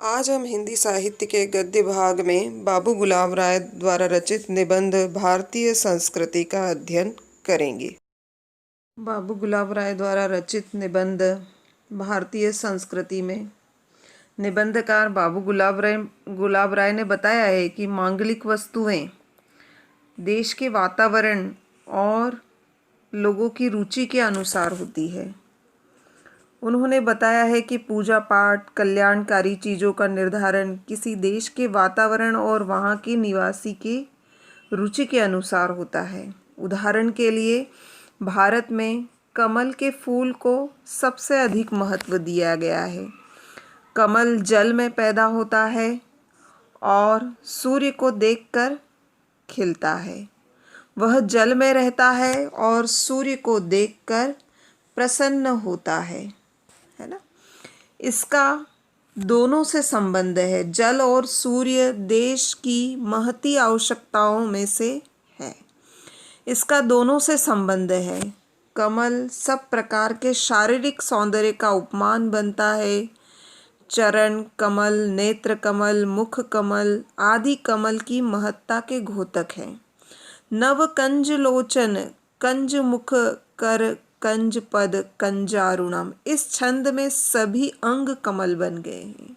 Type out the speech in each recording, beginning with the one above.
आज हम हिंदी साहित्य के गद्य भाग में बाबू गुलाब राय द्वारा रचित निबंध भारतीय संस्कृति का अध्ययन करेंगे। बाबू गुलाब राय द्वारा रचित निबंध भारतीय संस्कृति में निबंधकार बाबू गुलाब राय ने बताया है कि मांगलिक वस्तुएं देश के वातावरण और लोगों की रुचि के अनुसार होती है। उन्होंने बताया है कि पूजा पाठ, कल्याणकारी चीज़ों का निर्धारण किसी देश के वातावरण और वहाँ के निवासी की रुचि के अनुसार होता है। उदाहरण के लिए भारत में कमल के फूल को सबसे अधिक महत्व दिया गया है। कमल जल में पैदा होता है और सूर्य को देखकर खिलता है। वह जल में रहता है और सूर्य को देखकर प्रसन्न होता है ना। इसका दोनों से संबंध है। जल और सूर्य देश की महती आवश्यकताओं में से है। इसका दोनों से संबंध है। कमल सब प्रकार के शारीरिक सौंदर्य का उपमान बनता है। चरण कमल, नेत्र कमल, मुख कमल आदि कमल की महत्ता के घोतक हैं। नव कंज लोचन, कंज मुख कर, कंज पद, कंजारुणम, इस छंद में सभी अंग कमल बन गए हैं।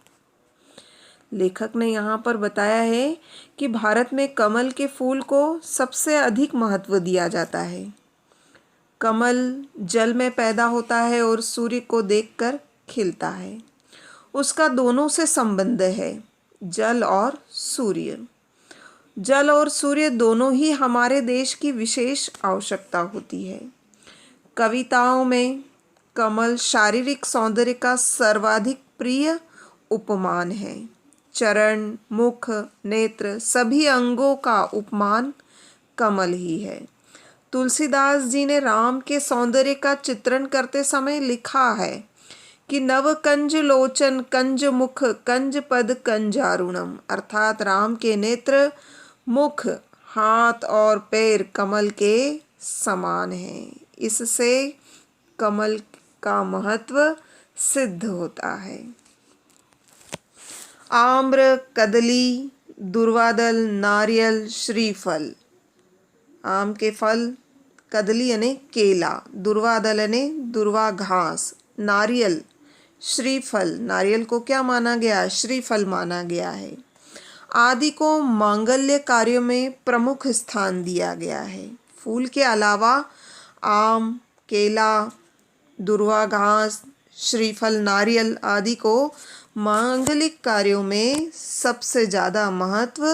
लेखक ने यहाँ पर बताया है कि भारत में कमल के फूल को सबसे अधिक महत्व दिया जाता है। कमल जल में पैदा होता है और सूर्य को देखकर खिलता है। उसका दोनों से संबंध है, जल और सूर्य। जल और सूर्य दोनों ही हमारे देश की विशेष आवश्यकता होती है। कविताओं में कमल शारीरिक सौंदर्य का सर्वाधिक प्रिय उपमान है। चरण, मुख, नेत्र सभी अंगों का उपमान कमल ही है। तुलसीदास जी ने राम के सौंदर्य का चित्रण करते समय लिखा है कि नव कंज लोचन, कंज मुख, कंज पद, कंजारुणम, अर्थात राम के नेत्र, मुख, हाथ और पैर कमल के समान हैं। इससे कमल का महत्व सिद्ध होता है। आम्र, कदली, दुर्वादल, नारियल, श्रीफल। आम के फल, कदली यानी केला, दुर्वादल यानी दुर्वा घास, नारियल, श्रीफल, नारियल को क्या माना गया? श्रीफल माना गया है। आदि को मांगल्य कार्यों में प्रमुख स्थान दिया गया है। फूल के अलावा आम, केला, दुर्वा घास, श्रीफल, नारियल आदि को मांगलिक कार्यों में सबसे ज़्यादा महत्व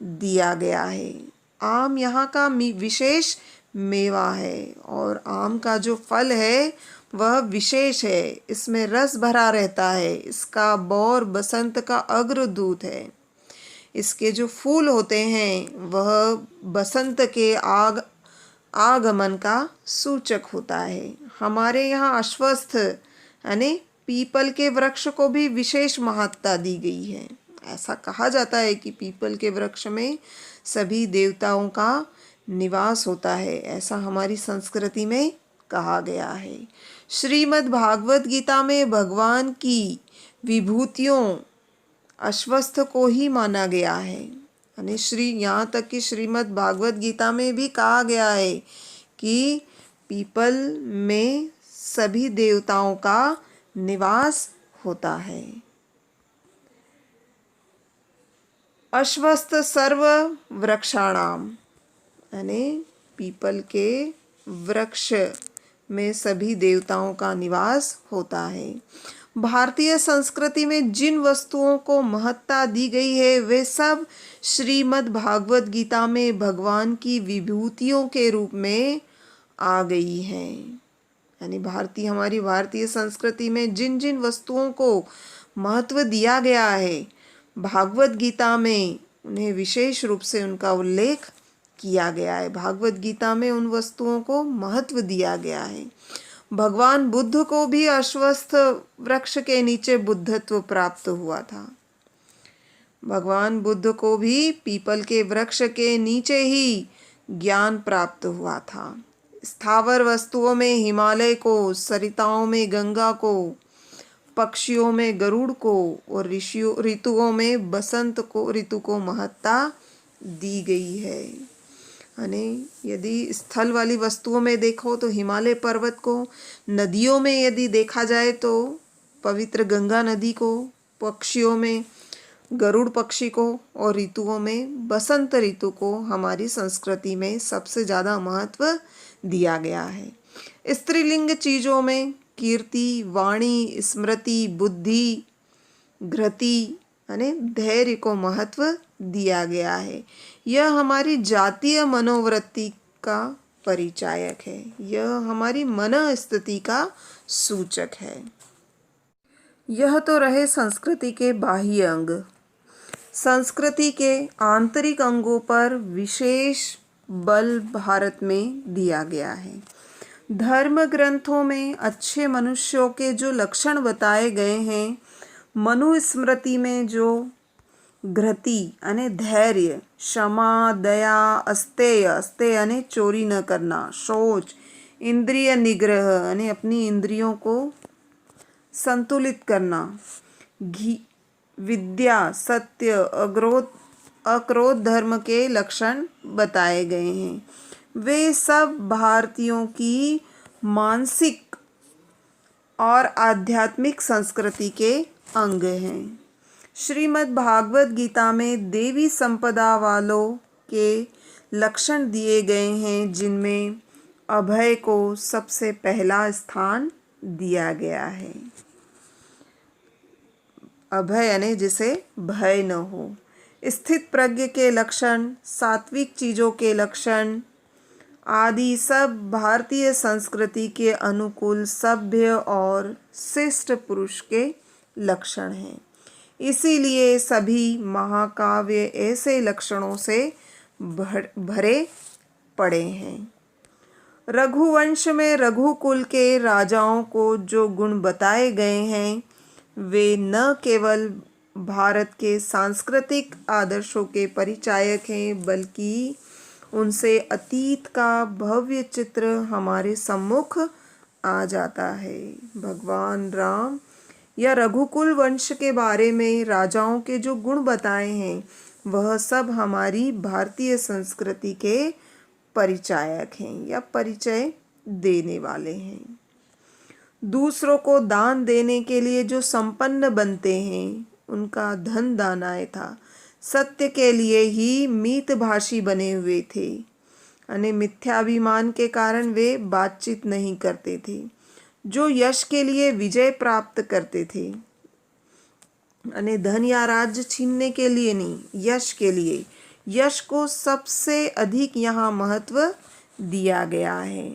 दिया गया है। आम यहाँ का विशेष मेवा है और आम का जो फल है वह विशेष है। इसमें रस भरा रहता है। इसका बौर बसंत का अग्रदूत है। इसके जो फूल होते हैं वह बसंत के आगमन का सूचक होता है। हमारे यहाँ अश्वत्थ यानी पीपल के वृक्ष को भी विशेष महत्ता दी गई है। ऐसा कहा जाता है कि पीपल के वृक्ष में सभी देवताओं का निवास होता है। ऐसा हमारी संस्कृति में कहा गया है। श्रीमद् भागवत गीता में भगवान की विभूतियों अश्वत्थ को ही माना गया है। यानी यहाँ तक कि श्रीमद् भागवत गीता में भी कहा गया है कि पीपल में सभी देवताओं का निवास होता है। अश्वत्थ सर्व वृक्षाणाम, यानी पीपल के वृक्ष में सभी देवताओं का निवास होता है। भारतीय संस्कृति में जिन वस्तुओं को महत्ता दी गई है वे सब श्रीमद् भागवत गीता में भगवान की विभूतियों के रूप में आ गई हैं। यानी हमारी भारतीय संस्कृति में जिन जिन वस्तुओं को महत्व दिया गया है भागवत गीता में उन्हें विशेष रूप से उनका उल्लेख किया गया है। भागवत गीता में उन वस्तुओं को महत्व दिया गया है। भगवान बुद्ध को भी अश्वत्थ वृक्ष के नीचे बुद्धत्व प्राप्त हुआ था। भगवान बुद्ध को भी पीपल के वृक्ष के नीचे ही ज्ञान प्राप्त हुआ था। स्थावर वस्तुओं में हिमालय को, सरिताओं में गंगा को, पक्षियों में गरुड़ को और ऋतुओं में बसंत को ऋतु को महत्ता दी गई है। यानी यदि स्थल वाली वस्तुओं में देखो तो हिमालय पर्वत को, नदियों में यदि देखा जाए तो पवित्र गंगा नदी को, पक्षियों में गरुड़ पक्षी को और ऋतुओं में बसंत ऋतु को हमारी संस्कृति में सबसे ज़्यादा महत्व दिया गया है। स्त्रीलिंग चीज़ों में कीर्ति, वाणी, स्मृति, बुद्धि, घृति यानी धैर्य को महत्व दिया गया है। यह हमारी जातीय मनोवृत्ति का परिचायक है, यह हमारी मन स्थिति का सूचक है। यह तो रहे संस्कृति के बाह्य अंग। संस्कृति के आंतरिक अंगों पर विशेष बल भारत में दिया गया है। धर्म ग्रंथों में अच्छे मनुष्यों के जो लक्षण बताए गए हैं, मनुस्मृति में जो घृति यानी धैर्य, क्षमा, दया, अस्तेय, अस्तेय यानी चोरी न करना, शौच, इंद्रिय निग्रह यानी अपनी इंद्रियों को संतुलित करना, विद्या, सत्य, अक्रोध धर्म के लक्षण बताए गए हैं। वे सब भारतीयों की मानसिक और आध्यात्मिक संस्कृति के अंग हैं। श्रीमद् भागवत गीता में देवी संपदा वालों के लक्षण दिए गए हैं, जिनमें अभय को सबसे पहला स्थान दिया गया है। अभय यानी जिसे भय न हो। स्थित प्रज्ञ के लक्षण, सात्विक चीज़ों के लक्षण आदि सब भारतीय संस्कृति के अनुकूल सभ्य और शिष्ट पुरुष के लक्षण हैं। इसीलिए सभी महाकाव्य ऐसे लक्षणों से भरे पड़े हैं। रघुवंश में रघुकुल के राजाओं को जो गुण बताए गए हैं, वे न केवल भारत के सांस्कृतिक आदर्शों के परिचायक हैं, बल्कि उनसे अतीत का भव्य चित्र हमारे सम्मुख आ जाता है। भगवान राम या रघुकुल वंश के बारे में राजाओं के जो गुण बताए हैं, वह सब हमारी भारतीय संस्कृति के परिचायक हैं या परिचय देने वाले हैं। दूसरों को दान देने के लिए जो संपन्न बनते हैं, उनका धन दानाय था। सत्य के लिए ही मितभाषी बने हुए थे, यानी मिथ्याभिमान के कारण वे बातचीत नहीं करते थे। जो यश के लिए विजय प्राप्त करते थे, यानी धन या राज्य छीनने के लिए नहीं, यश के लिए, यश को सबसे अधिक यहाँ महत्व दिया गया है।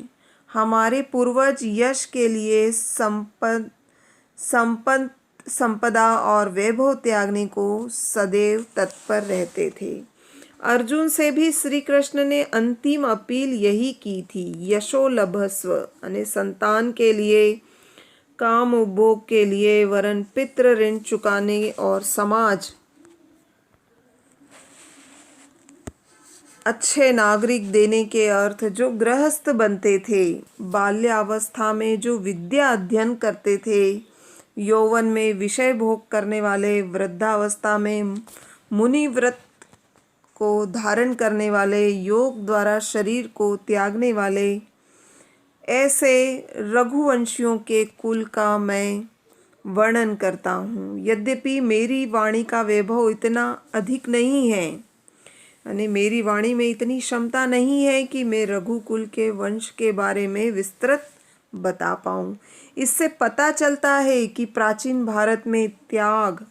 हमारे पूर्वज यश के लिए संपदा और वैभव त्यागने को सदैव तत्पर रहते थे। अर्जुन से भी श्री कृष्ण ने अंतिम अपील यही की थी, यशो लभस्व, यानी संतान के लिए, काम उपभोग के लिए, वरन पितृ ऋण चुकाने और समाज अच्छे नागरिक देने के अर्थ जो गृहस्थ बनते थे, बाल्यावस्था में जो विद्या अध्ययन करते थे, यौवन में विषय भोग करने वाले, वृद्धावस्था में मुनि व्रत को धारण करने वाले, योग द्वारा शरीर को त्यागने वाले, ऐसे रघुवंशियों के कुल का मैं वर्णन करता हूँ। यद्यपि मेरी वाणी का वैभव इतना अधिक नहीं है, यानी मेरी वाणी में इतनी क्षमता नहीं है कि मैं रघुकुल के वंश के बारे में विस्तृत बता पाऊँ। इससे पता चलता है कि प्राचीन भारत में त्याग,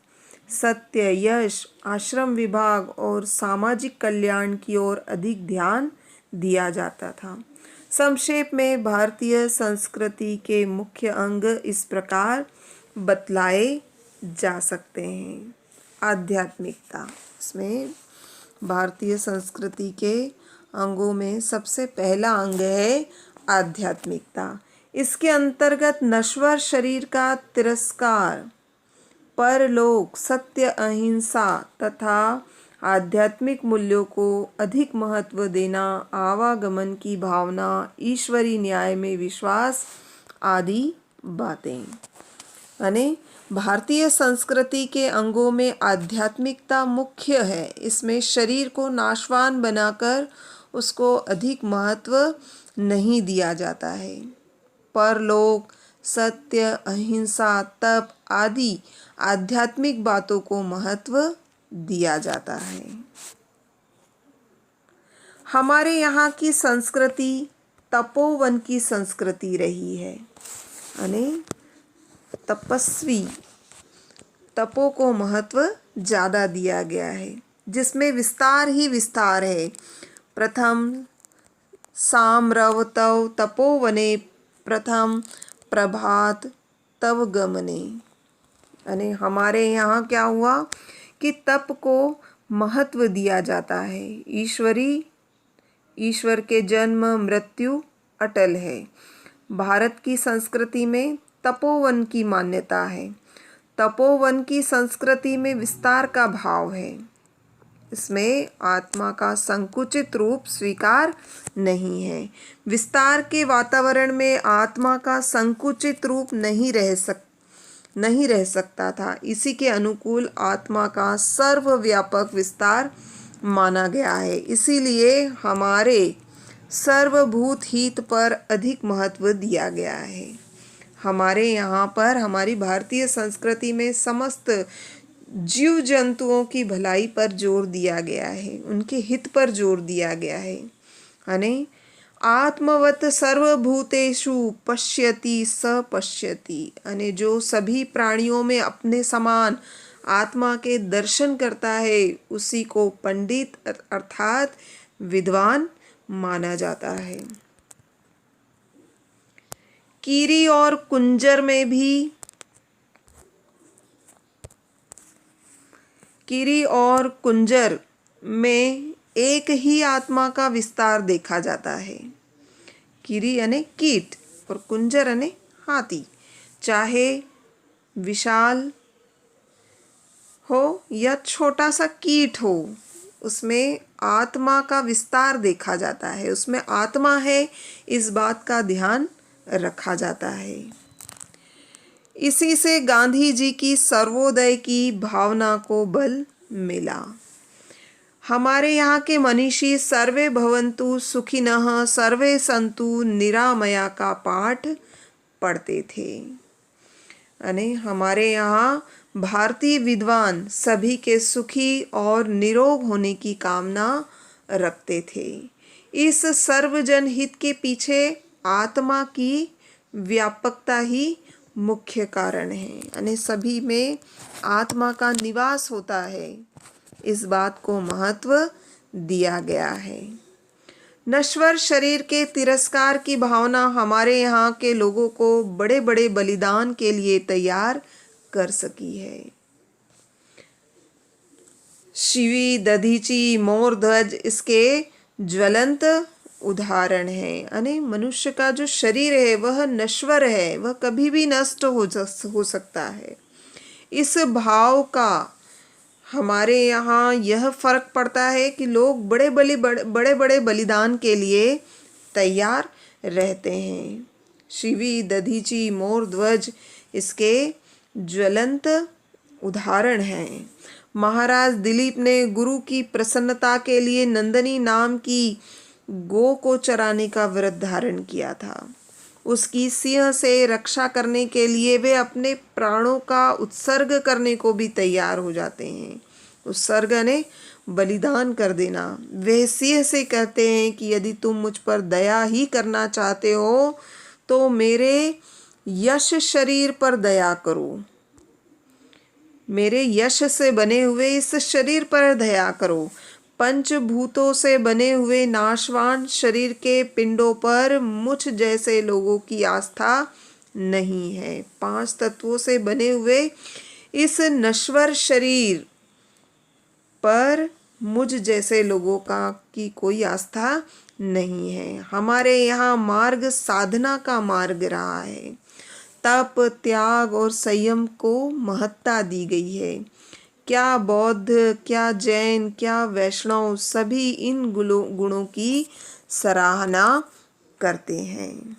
सत्य, यश, आश्रम विभाग और सामाजिक कल्याण की ओर अधिक ध्यान दिया जाता था। संक्षेप में भारतीय संस्कृति के मुख्य अंग इस प्रकार बतलाए जा सकते हैं। आध्यात्मिकता, इसमें भारतीय संस्कृति के अंगों में सबसे पहला अंग है आध्यात्मिकता। इसके अंतर्गत नश्वर शरीर का तिरस्कार, परलोक, सत्य, अहिंसा तथा आध्यात्मिक मूल्यों को अधिक महत्व देना, आवागमन की भावना, ईश्वरीय न्याय में विश्वास आदि बातें। यानी भारतीय संस्कृति के अंगों में आध्यात्मिकता मुख्य है। इसमें शरीर को नाशवान बनाकर उसको अधिक महत्व नहीं दिया जाता है। परलोक, सत्य, अहिंसा, तप आदि आध्यात्मिक बातों को महत्व दिया जाता है। हमारे यहाँ की संस्कृति तपोवन की संस्कृति रही है, यानी तपस्वी, तपो को महत्व ज़्यादा दिया गया है, जिसमें विस्तार ही विस्तार है। प्रथम साम्रव तव तपोवने, प्रथम प्रभात तव गमने। यानी हमारे यहाँ क्या हुआ कि तप को महत्व दिया जाता है। ईश्वर के जन्म मृत्यु अटल है। भारत की संस्कृति में तपोवन की मान्यता है। तपोवन की संस्कृति में विस्तार का भाव है। इसमें आत्मा का संकुचित रूप स्वीकार नहीं है। विस्तार के वातावरण में आत्मा का संकुचित रूप नहीं रह सकता था। इसी के अनुकूल आत्मा का सर्वव्यापक विस्तार माना गया है। इसीलिए हमारे सर्वभूत हित पर अधिक महत्व दिया गया है। हमारे यहाँ पर, हमारी भारतीय संस्कृति में समस्त जीव जंतुओं की भलाई पर जोर दिया गया है, उनके हित पर जोर दिया गया है। यानी आत्मवत सर्वभूतेषु पश्यति स पश्यति, यानी जो सभी प्राणियों में अपने समान आत्मा के दर्शन करता है, उसी को पंडित अर्थात विद्वान माना जाता है। कीरी और कुंजर में एक ही आत्मा का विस्तार देखा जाता है। कीरी यानी कीट और कुंजर यानी हाथी। चाहे विशाल हो या छोटा सा कीट हो, उसमें आत्मा का विस्तार देखा जाता है। उसमें आत्मा है, इस बात का ध्यान रखा जाता है। इसी से गांधी जी की सर्वोदय की भावना को बल मिला। हमारे यहाँ के मनीषी सर्वे भवन्तु सुखिनः सर्वे सन्तु निरामया का पाठ पढ़ते थे। यानी हमारे यहाँ भारतीय विद्वान सभी के सुखी और निरोग होने की कामना रखते थे। इस सर्वजन हित के पीछे आत्मा की व्यापकता ही मुख्य कारण है। यानी सभी में आत्मा का निवास होता है, इस बात को महत्व दिया गया है। नश्वर शरीर के तिरस्कार की भावना हमारे यहाँ के लोगों को बड़े बड़े बलिदान के लिए तैयार कर सकी है। शिवी, दधीची, मोर ध्वज इसके ज्वलंत उदाहरण है। यानी मनुष्य का जो शरीर है वह नश्वर है, वह कभी भी नष्ट हो सकता है। इस भाव का हमारे यहाँ यह फर्क पड़ता है कि लोग बड़े बड़े बलिदान के लिए तैयार रहते हैं। शिवी, दधीची, मोर ध्वज इसके ज्वलंत उदाहरण हैं। महाराज दिलीप ने गुरु की प्रसन्नता के लिए नंदनी नाम की गो को चराने का व्रत धारण किया था। उसकी सिंह से रक्षा करने के लिए वे अपने प्राणों का उत्सर्ग करने को भी तैयार हो जाते हैं। उत्सर्ग ने बलिदान कर देना। वे सिंह से कहते हैं कि यदि तुम मुझ पर दया ही करना चाहते हो तो मेरे यश शरीर पर दया करो, मेरे यश से बने हुए इस शरीर पर दया करो। पंचभूतों से बने हुए नाशवान शरीर के पिंडों पर मुझ जैसे लोगों की आस्था नहीं है। 5 तत्वों से बने हुए इस नश्वर शरीर पर मुझ जैसे लोगों की कोई आस्था नहीं है। हमारे यहाँ मार्ग साधना का मार्ग रहा है। तप, त्याग और संयम को महत्ता दी गई है। क्या बौद्ध, क्या जैन, क्या वैष्णव सभी इन गुणों की सराहना करते हैं।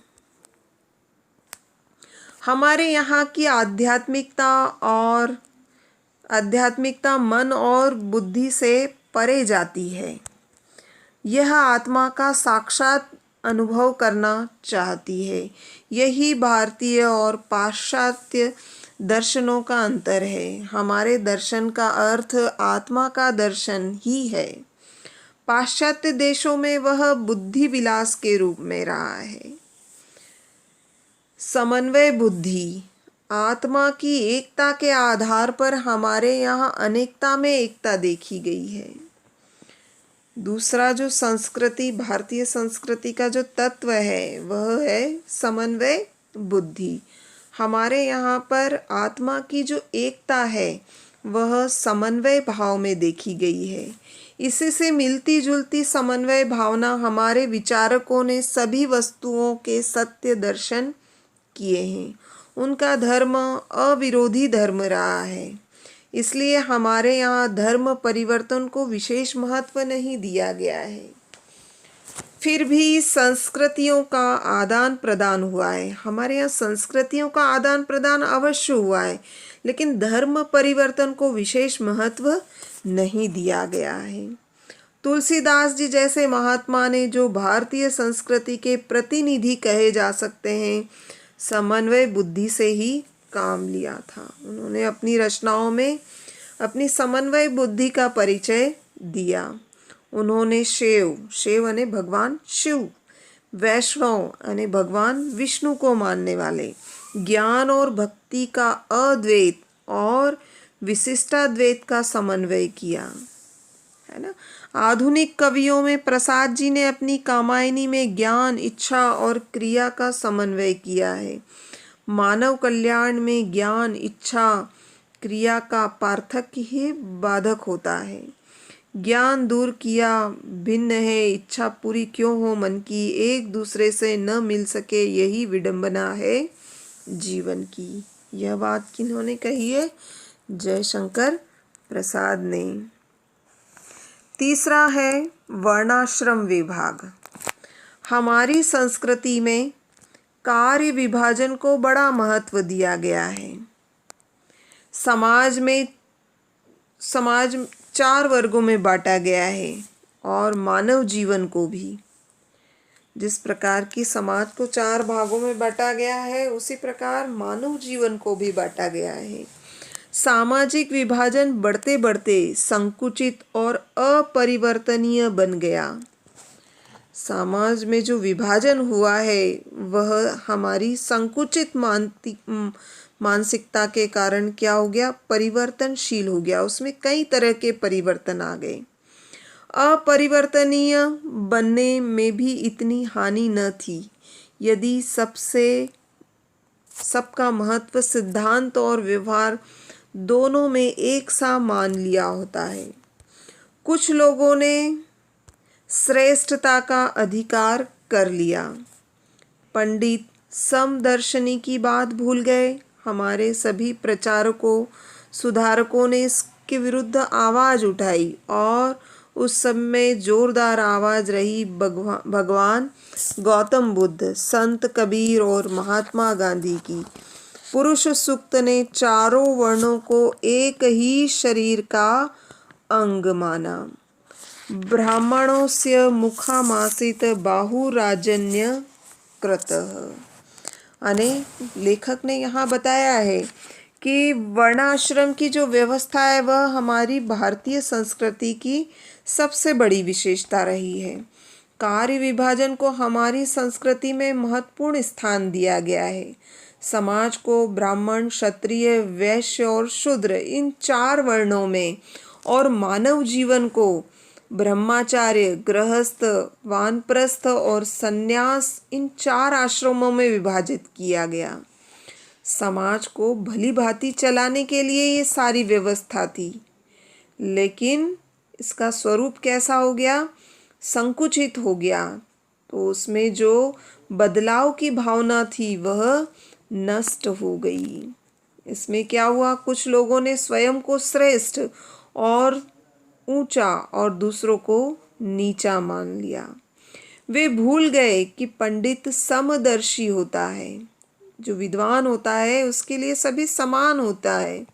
हमारे यहाँ की आध्यात्मिकता मन और बुद्धि से परे जाती है। यह आत्मा का साक्षात अनुभव करना चाहती है। यही भारतीय और पाश्चात्य दर्शनों का अंतर है। हमारे दर्शन का अर्थ आत्मा का दर्शन ही है। पाश्चात्य देशों में वह बुद्धि विलास के रूप में रहा है। समन्वय बुद्धि, आत्मा की एकता के आधार पर हमारे यहाँ अनेकता में एकता देखी गई है। दूसरा जो संस्कृति, भारतीय संस्कृति का जो तत्व है वह है समन्वय बुद्धि। हमारे यहाँ पर आत्मा की जो एकता है वह समन्वय भाव में देखी गई है। इसी से मिलती जुलती समन्वय भावना हमारे विचारकों ने सभी वस्तुओं के सत्य दर्शन किए हैं। उनका धर्म अविरोधी धर्म रहा है। इसलिए हमारे यहाँ धर्म परिवर्तन को विशेष महत्व नहीं दिया गया है। फिर भी संस्कृतियों का आदान प्रदान हुआ है। हमारे यहाँ संस्कृतियों का आदान प्रदान अवश्य हुआ है, लेकिन धर्म परिवर्तन को विशेष महत्व नहीं दिया गया है। तुलसीदास जी जैसे महात्मा ने, जो भारतीय संस्कृति के प्रतिनिधि कहे जा सकते हैं, समन्वय बुद्धि से ही काम लिया था। उन्होंने अपनी रचनाओं में अपनी समन्वय बुद्धि का परिचय दिया। उन्होंने शिव यानी भगवान शिव, वैष्णव यानी भगवान विष्णु को मानने वाले, ज्ञान और भक्ति का अद्वैत और विशिष्टाद्वैत का समन्वय किया, है ना। आधुनिक कवियों में प्रसाद जी ने अपनी कामायनी में ज्ञान, इच्छा और क्रिया का समन्वय किया है। मानव कल्याण में ज्ञान, इच्छा, क्रिया का पार्थक्य ही बाधक होता है। ज्ञान दूर किया भिन्न है, इच्छा पूरी क्यों हो मन की, एक दूसरे से न मिल सके यही विडंबना है जीवन की। यह बात किन्होंने कही है? जयशंकर प्रसाद ने। तीसरा है वर्णाश्रम विभाग। हमारी संस्कृति में कार्य विभाजन को बड़ा महत्व दिया गया है। समाज 4 वर्गों में बांटा गया है और मानव जीवन को भी। जिस प्रकार की समाज को 4 भागों में बांटा गया है, उसी प्रकार मानव जीवन को भी बांटा गया है। सामाजिक विभाजन बढ़ते बढ़ते संकुचित और अपरिवर्तनीय बन गया। समाज में जो विभाजन हुआ है वह हमारी संकुचित मानसिकता के कारण क्या हो गया? परिवर्तनशील हो गया। उसमें कई तरह के परिवर्तन आ गए। अपरिवर्तनीय बनने में भी इतनी हानि न थी यदि सबका महत्व, सिद्धांत और व्यवहार दोनों में एक सा मान लिया होता है। कुछ लोगों ने श्रेष्ठता का अधिकार कर लिया। पंडित समदर्शनी की बात भूल गए। हमारे सभी प्रचारकों, सुधारकों ने इसके विरुद्ध आवाज़ उठाई और उस सब में जोरदार आवाज़ रही भगवान गौतम बुद्ध, संत कबीर और महात्मा गांधी की। पुरुष सूक्त ने चारों वर्णों को एक ही शरीर का अंग माना। ब्राह्मणों से मुखामासित बाहुराजन्य कृतः। अने लेखक ने यहाँ बताया है कि वर्णाश्रम की जो व्यवस्था है वह हमारी भारतीय संस्कृति की सबसे बड़ी विशेषता रही है। कार्य विभाजन को हमारी संस्कृति में महत्वपूर्ण स्थान दिया गया है। समाज को ब्राह्मण, क्षत्रिय, वैश्य और शूद्र इन 4 वर्णों में और मानव जीवन को ब्रह्मचार्य, गृहस्थ, वानप्रस्थ और सन्यास इन 4 आश्रमों में विभाजित किया गया। समाज को भली भांति चलाने के लिए ये सारी व्यवस्था थी, लेकिन इसका स्वरूप कैसा हो गया? संकुचित हो गया। तो उसमें जो बदलाव की भावना थी वह नष्ट हो गई। इसमें क्या हुआ? कुछ लोगों ने स्वयं को श्रेष्ठ और ऊंचा और दूसरों को नीचा मान लिया। वे भूल गए कि पंडित समदर्शी होता है। जो विद्वान होता है उसके लिए सभी समान होता है,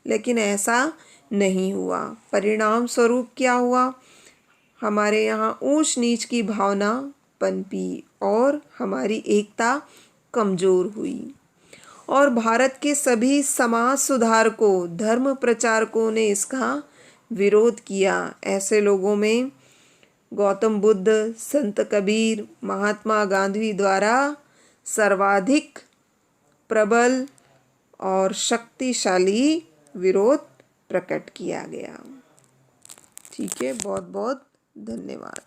लेकिन ऐसा नहीं हुआ। परिणाम स्वरूप क्या हुआ? हमारे यहाँ ऊंच नीच की भावना पनपी और हमारी एकता कमजोर हुई। और भारत के सभी समाज सुधारकों, धर्म प्रचारकों ने इसका विरोध किया। ऐसे लोगों में गौतम बुद्ध, संत कबीर, महात्मा गांधी द्वारा सर्वाधिक प्रबल और शक्तिशाली विरोध प्रकट किया गया। ठीक है, बहुत बहुत धन्यवाद।